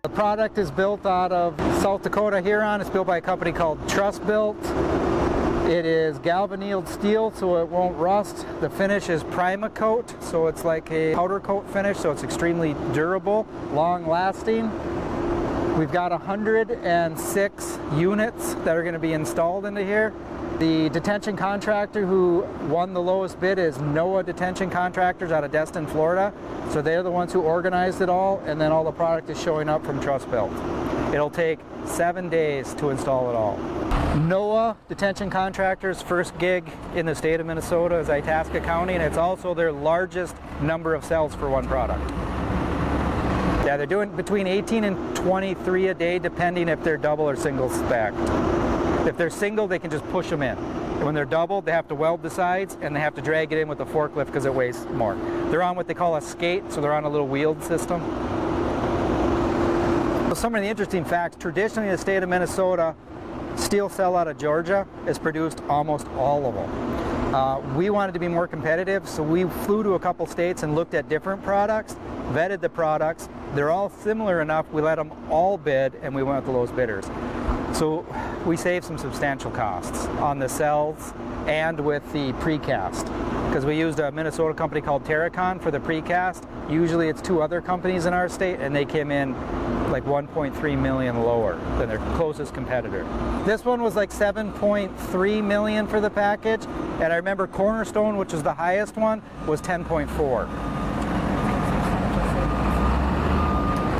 The product is built out of South Dakota Huron. It's built by a company called Truss Built. It is galvanized steel, so it won't rust. The finish is Primacoat, so it's like a powder coat finish, so it's extremely durable, long lasting. We've got 106 units that are going to be installed into here. The detention contractor who won the lowest bid is NOAA Detention Contractors out of Destin, Florida. So they're the ones who organized it all, and then all the product is showing up from Truss Built. It'll take 7 days to install it all. NOAA Detention Contractors' first gig in the state of Minnesota is Itasca County, and it's also their largest number of cells for one product. Yeah, they're doing between 18 and 23 a day, depending if they're double or single stacked. If they're single, they can just push them in. And when they're double, they have to weld the sides and they have to drag it in with a forklift because it weighs more. They're on what they call a skate, so they're on a little wheeled system. So some of the interesting facts, traditionally in the state of Minnesota, steel cell out of Georgia is produced almost all of them. We wanted to be more competitive, so we flew to a couple states and looked at different products, vetted the products. They're all similar enough, we let them all bid and we went with the lowest bidders. So we saved some substantial costs on the cells and with the precast, because we used a Minnesota company called Terracon for the precast. Usually it's 2 other companies in our state, and they came in like 1.3 million lower than their closest competitor. This one was like 7.3 million for the package, and I remember Cornerstone, which was the highest one, was 10.4.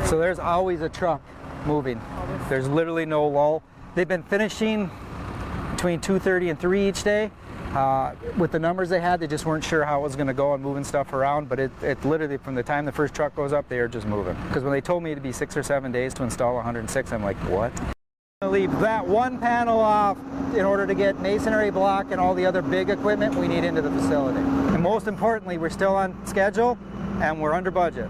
So there's always a truck moving. There's literally no lull. They've been finishing between 2:30 and 3 each day. With the numbers they had, they just weren't sure how it was going to go and moving stuff around, but it literally, from the time the first truck goes up, they are just moving. Because when they told me it'd be 6 or 7 days to install 106, I'm like, what? I'm going to leave that one panel off in order to get masonry block and all the other big equipment we need into the facility. And most importantly, we're still on schedule and we're under budget.